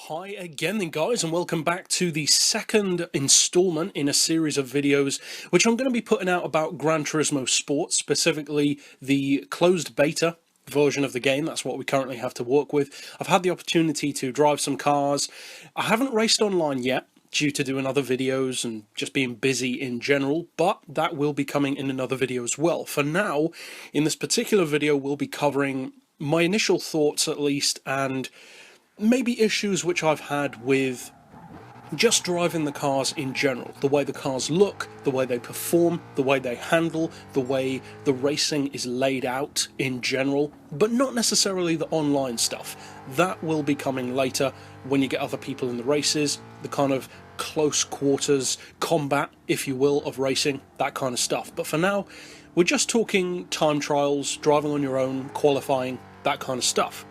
Hi again then guys, and welcome back to the second installment in a series of videos which I'm going to be putting out about Gran Turismo Sport, specifically the closed beta version of the game. That's what we currently have to work with. I've had the opportunity to drive some cars. I haven't raced online yet due to doing other videos and just being busy in general, but that will be coming in another video as well. For now, in this particular video, we'll be covering my initial thoughts at least, and maybe issues which I've had with just driving the cars in general. The way the cars look, the way they perform, the way they handle, the way the racing is laid out in general, but not necessarily the online stuff. That will be coming later when you get other people in the races, the kind of close quarters combat, if you will, of racing, that kind of stuff. But for now, we're just talking time trials, driving on your own, qualifying, that kind of stuff.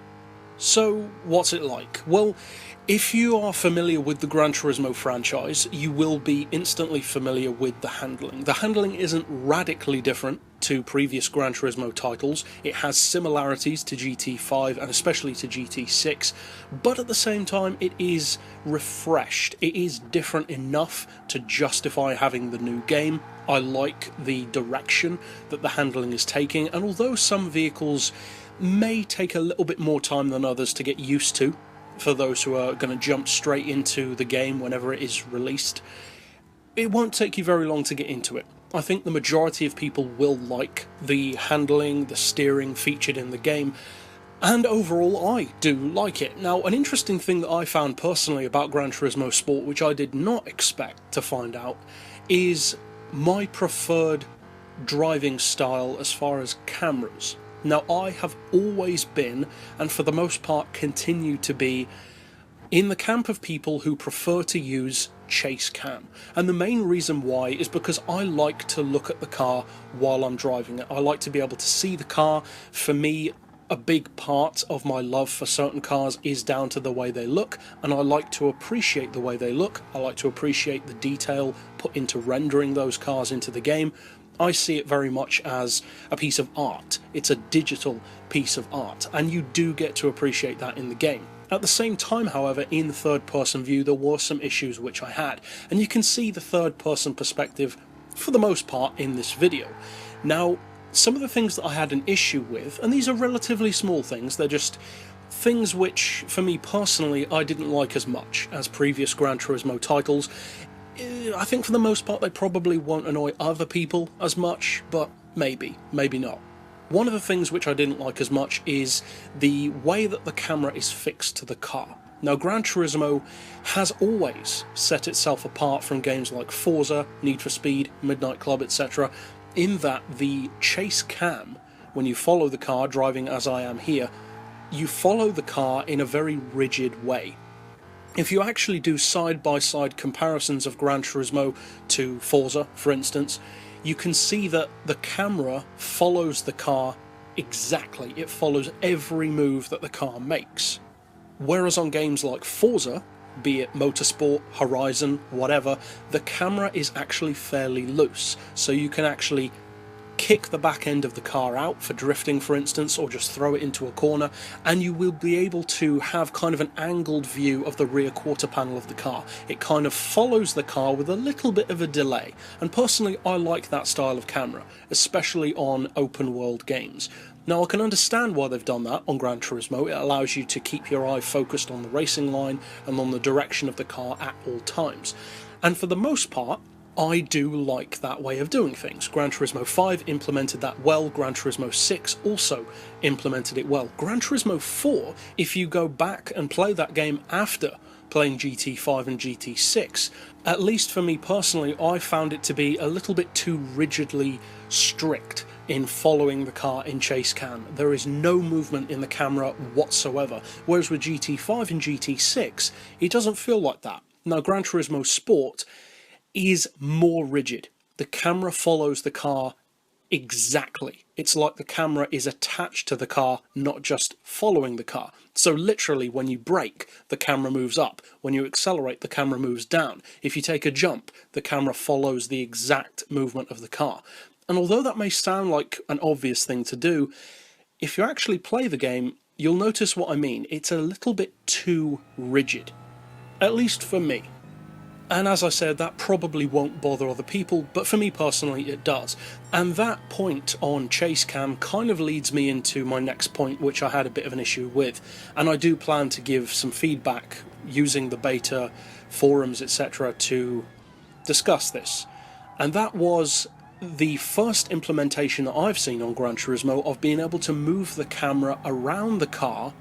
So, what's it like? Well, if you are familiar with the Gran Turismo franchise, you will be instantly familiar with the handling. The handling isn't radically different to previous Gran Turismo titles. It has similarities to GT5 and especially to GT6, but at the same time it is refreshed. It is different enough to justify having the new game. I like the direction that the handling is taking, and although some vehicles may take a little bit more time than others to get used to, for those who are going to jump straight into the game whenever it is released, it won't take you very long to get into it. I think the majority of people will like the handling, the steering featured in the game, and overall I do like it. Now, an interesting thing that I found personally about Gran Turismo Sport, which I did not expect to find out, is my preferred driving style as far as cameras. Now, I have always been, and for the most part continue to be, in the camp of people who prefer to use chase cam. And the main reason why is because I like to look at the car while I'm driving it. I like to be able to see the car. For me, a big part of my love for certain cars is down to the way they look, and I like to appreciate the way they look. I like to appreciate the detail put into rendering those cars into the game. I see it very much as a piece of art. It's a digital piece of art, and you do get to appreciate that in the game. At the same time, however, in third-person view, there were some issues which I had, and you can see the third-person perspective for the most part in this video. Now, some of the things that I had an issue with, and these are relatively small things, they're just things which, for me personally, I didn't like as much as previous Gran Turismo titles. I think for the most part they probably won't annoy other people as much, but maybe not. One of the things which I didn't like as much is the way that the camera is fixed to the car. Now, Gran Turismo has always set itself apart from games like Forza, Need for Speed, Midnight Club, etc., in that the chase cam, when you follow the car driving as I am here, you follow the car in a very rigid way. If you actually do side-by-side comparisons of Gran Turismo to Forza, for instance, you can see that the camera follows the car exactly. It follows every move that the car makes. Whereas on games like Forza, be it Motorsport, Horizon, whatever, the camera is actually fairly loose, so you can actually kick the back end of the car out for drifting, for instance, or just throw it into a corner, and you will be able to have kind of an angled view of the rear quarter panel of the car. It kind of follows the car with a little bit of a delay, and personally I like that style of camera, especially on open world games. Now, I can understand why they've done that on Gran Turismo. It allows you to keep your eye focused on the racing line and on the direction of the car at all times, and for the most part I do like that way of doing things. Gran Turismo 5 implemented that well, Gran Turismo 6 also implemented it well. Gran Turismo 4, if you go back and play that game after playing GT5 and GT6, at least for me personally, I found it to be a little bit too rigidly strict in following the car in chase cam. There is no movement in the camera whatsoever, whereas with GT5 and GT6, it doesn't feel like that. Now, Gran Turismo Sport is more rigid. The camera follows the car exactly. It's like the camera is attached to the car, not just following the car. So literally, when you brake, the camera moves up. When you accelerate, the camera moves down. If you take a jump, the camera follows the exact movement of the car. And although that may sound like an obvious thing to do, if you actually play the game, you'll notice what I mean. It's a little bit too rigid. at least for me. And as I said, that probably won't bother other people, but for me personally it does. And that point on chase cam kind of leads me into my next point, which I had a bit of an issue with. And I do plan to give some feedback using the beta, forums, etc. to discuss this. And that was the first implementation that I've seen on Gran Turismo of being able to move the camera around the car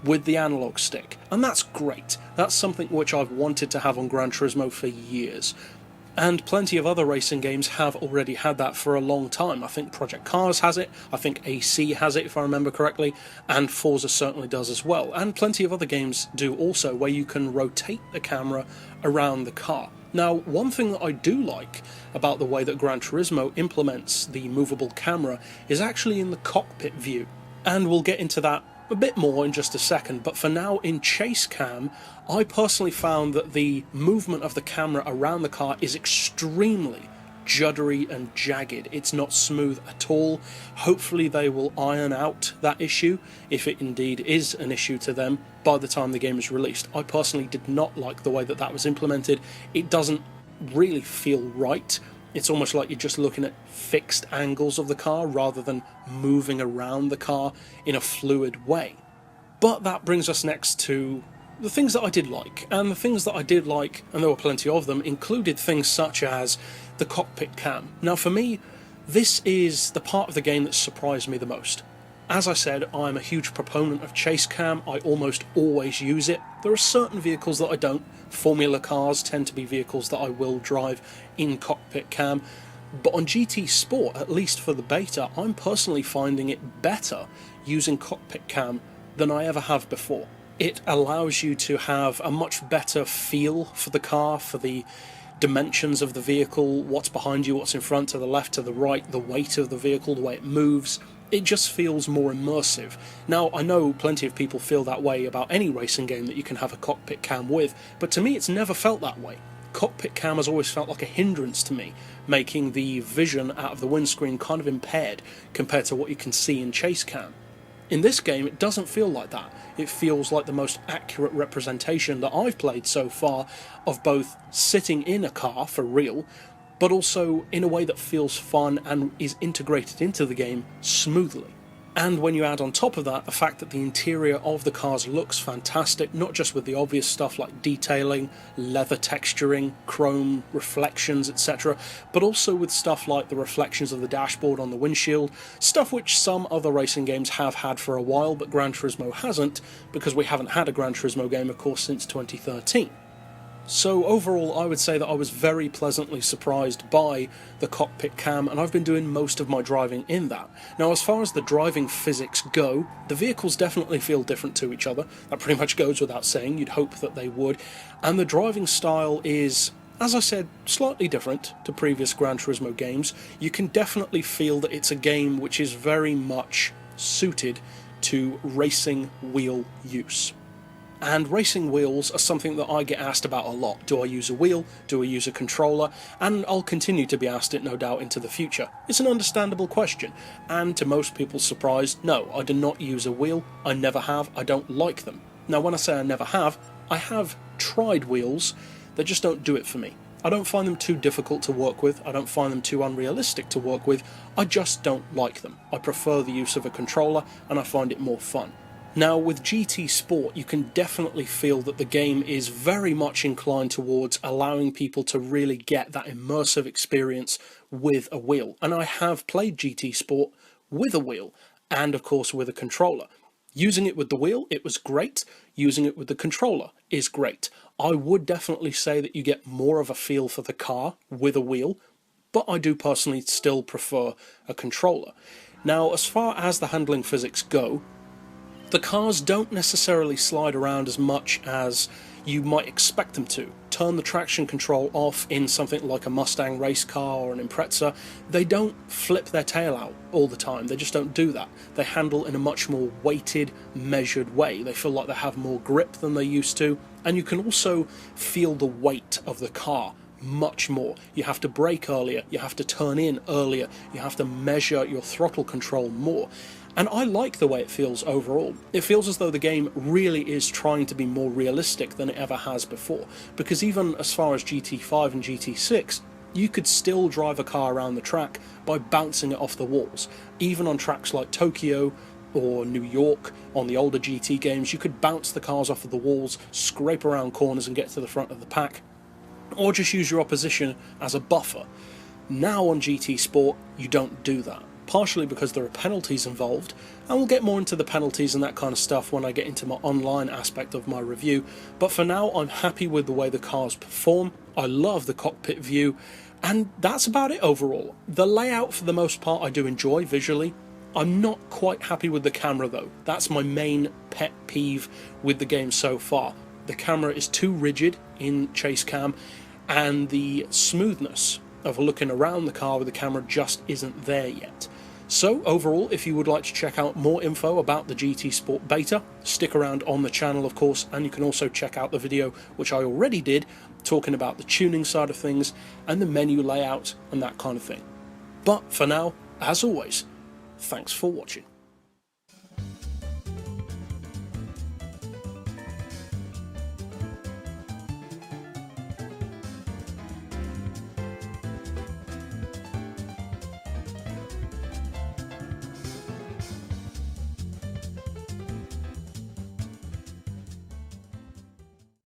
with the analog stick, and that's great. That's something which I've wanted to have on Gran Turismo for years, and plenty of other racing games have already had that for a long time. I think Project Cars has it, I think AC has it if I remember correctly, and Forza certainly does as well, and plenty of other games do also, where you can rotate the camera around the car. Now, one thing that I do like about the way that Gran Turismo implements the movable camera is actually in the cockpit view, and we'll get into that a bit more in just a second, but for now, in chase cam, I personally found that the movement of the camera around the car is extremely juddery and jagged. It's not smooth at all. Hopefully they will iron out that issue, if it indeed is an issue to them, by the time the game is released. I personally did not like the way that that was implemented. It doesn't really feel right. It's almost like you're just looking at fixed angles of the car rather than moving around the car in a fluid way. But that brings us next to the things that I did like. And the things that I did like, and there were plenty of them, included things such as the cockpit cam. Now for me, this is the part of the game that surprised me the most. As I said, I'm a huge proponent of chase cam. I almost always use it. There are certain vehicles that I don't. Formula cars tend to be vehicles that I will drive in cockpit cam. But on GT Sport, at least for the beta, I'm personally finding it better using cockpit cam than I ever have before. It allows you to have a much better feel for the car, for the dimensions of the vehicle, what's behind you, what's in front, to the left, to the right, the weight of the vehicle, the way it moves. It just feels more immersive. Now, I know plenty of people feel that way about any racing game that you can have a cockpit cam with, but to me it's never felt that way. Cockpit cam has always felt like a hindrance to me, making the vision out of the windscreen kind of impaired compared to what you can see in chase cam. In this game, it doesn't feel like that. It feels like the most accurate representation that I've played so far of both sitting in a car for real, but also in a way that feels fun and is integrated into the game smoothly. And when you add on top of that the fact that the interior of the cars looks fantastic, not just with the obvious stuff like detailing, leather texturing, chrome, reflections, etc., but also with stuff like the reflections of the dashboard on the windshield, stuff which some other racing games have had for a while, but Gran Turismo hasn't, because we haven't had a Gran Turismo game, of course, since 2013. So overall, I would say that I was very pleasantly surprised by the cockpit cam, and I've been doing most of my driving in that. Now, as far as the driving physics go, the vehicles definitely feel different to each other. That pretty much goes without saying, you'd hope that they would. And the driving style is, as I said, slightly different to previous Gran Turismo games. You can definitely feel that it's a game which is very much suited to racing wheel use. And racing wheels are something that I get asked about a lot. Do I use a wheel? Do I use a controller? And I'll continue to be asked it, no doubt, into the future. It's an understandable question, and to most people's surprise, no, I do not use a wheel. I never have. I don't like them. Now, when I say I never have, I have tried wheels. They just don't do it for me. I don't find them too difficult to work with. I don't find them too unrealistic to work with. I just don't like them. I prefer the use of a controller, and I find it more fun. Now, with GT Sport, you can definitely feel that the game is very much inclined towards allowing people to really get that immersive experience with a wheel. And I have played GT Sport with a wheel, and of course with a controller. Using it with the wheel, it was great. Using it with the controller is great. I would definitely say that you get more of a feel for the car with a wheel, but I do personally still prefer a controller. Now, as far as the handling physics go, the cars don't necessarily slide around as much as you might expect them to. Turn the traction control off in something like a Mustang race car or an Impreza, they don't flip their tail out all the time. They just don't do that. They handle in a much more weighted, measured way. They feel like they have more grip than they used to, and you can also feel the weight of the car much more. You have to brake earlier, you have to turn in earlier, you have to measure your throttle control more. And I like the way it feels overall. It feels as though the game really is trying to be more realistic than it ever has before, because even as far as GT5 and GT6, you could still drive a car around the track by bouncing it off the walls. Even on tracks like Tokyo or New York, on the older GT games, you could bounce the cars off of the walls, scrape around corners and get to the front of the pack, or just use your opposition as a buffer. Now on GT Sport, you don't do that. Partially because there are penalties involved, and we'll get more into the penalties and that kind of stuff when I get into my online aspect of my review, but for now I'm happy with the way the cars perform. I love the cockpit view, and that's about it overall. The layout for the most part I do enjoy visually. I'm not quite happy with the camera though. That's my main pet peeve with the game so far. The camera is too rigid in Chase Cam, and the smoothness of looking around the car with the camera just isn't there yet. So overall, if you would like to check out more info about the GT Sport beta, stick around on the channel of course, and you can also check out the video which I already did talking about the tuning side of things and the menu layout and that kind of thing. But for now, as always, thanks for watching.